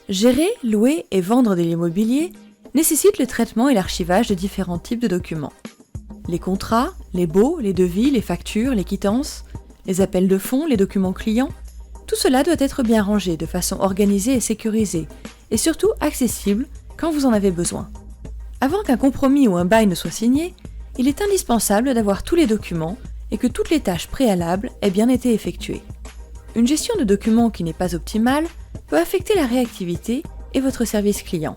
Gérer, louer et vendre de l'immobilier nécessite le traitement et l'archivage de différents types de documents. Les contrats, les baux, les devis, les factures, les quittances, les appels de fonds, les documents clients, tout cela doit être bien rangé de façon organisée et sécurisée, et surtout accessible quand vous en avez besoin. Avant qu'un compromis ou un bail ne soit signé, il est indispensable d'avoir tous les documents et que toutes les tâches préalables aient bien été effectuées. Une gestion de documents qui n'est pas optimale peut affecter la réactivité et votre service client.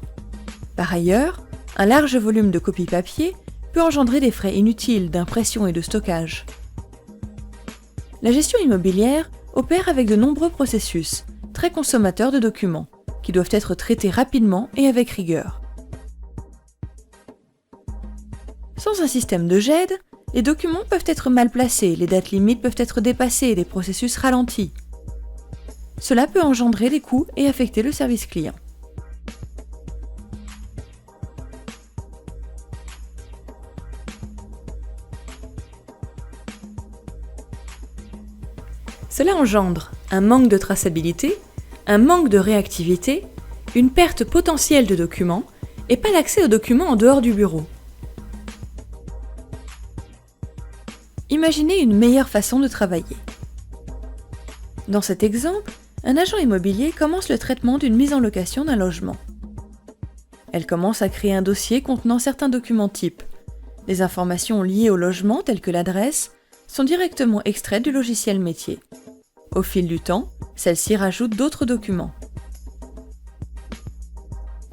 Par ailleurs, un large volume de copies papier peut engendrer des frais inutiles d'impression et de stockage. La gestion immobilière opère avec de nombreux processus, très consommateurs de documents, qui doivent être traités rapidement et avec rigueur. Sans un système de GED, les documents peuvent être mal placés, les dates limites peuvent être dépassées et des processus ralentis. Cela peut engendrer des coûts et affecter le service client. Cela engendre un manque de traçabilité, un manque de réactivité, une perte potentielle de documents et pas d'accès aux documents en dehors du bureau. Imaginez une meilleure façon de travailler. Dans cet exemple, un agent immobilier commence le traitement d'une mise en location d'un logement. Elle commence à créer un dossier contenant certains documents types. Les informations liées au logement, telles que l'adresse, sont directement extraites du logiciel métier. Au fil du temps, celle-ci rajoute d'autres documents.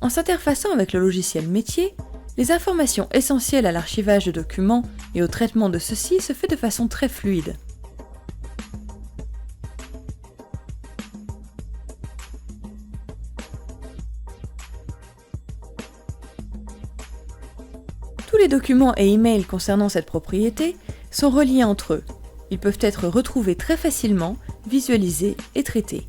En s'interfaçant avec le logiciel métier, les informations essentielles à l'archivage de documents et au traitement de ceux-ci se fait de façon très fluide. Tous les documents et emails concernant cette propriété sont reliés entre eux. Ils peuvent être retrouvés très facilement, visualisés et traités.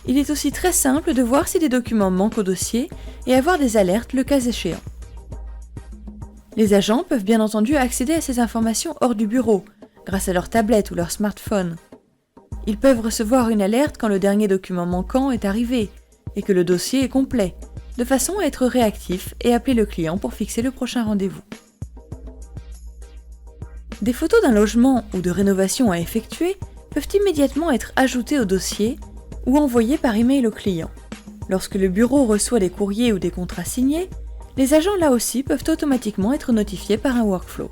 Il est aussi très simple de voir si des documents manquent au dossier et avoir des alertes le cas échéant. Les agents peuvent bien entendu accéder à ces informations hors du bureau, grâce à leur tablette ou leur smartphone. Ils peuvent recevoir une alerte quand le dernier document manquant est arrivé et que le dossier est complet, de façon à être réactif et appeler le client pour fixer le prochain rendez-vous. Des photos d'un logement ou de rénovation à effectuer peuvent immédiatement être ajoutées au dossier ou envoyées par email au client. Lorsque le bureau reçoit des courriers ou des contrats signés, les agents là aussi peuvent automatiquement être notifiés par un workflow.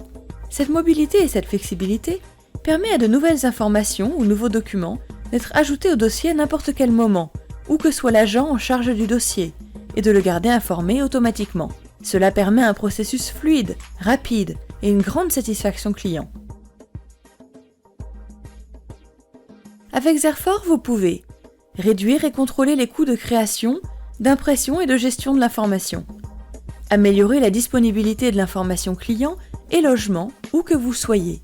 Cette mobilité et cette flexibilité permet à de nouvelles informations ou nouveaux documents d'être ajoutés au dossier à n'importe quel moment, où que soit l'agent en charge du dossier, et de le garder informé automatiquement. Cela permet un processus fluide, rapide et une grande satisfaction client. Avec Zerfor, vous pouvez réduire et contrôler les coûts de création, d'impression et de gestion de l'information, améliorer la disponibilité de l'information client et logement où que vous soyez,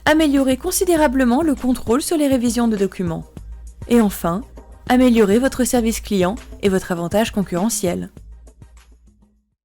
améliorer considérablement le contrôle sur les révisions de documents, et enfin, améliorer votre service client et votre avantage concurrentiel.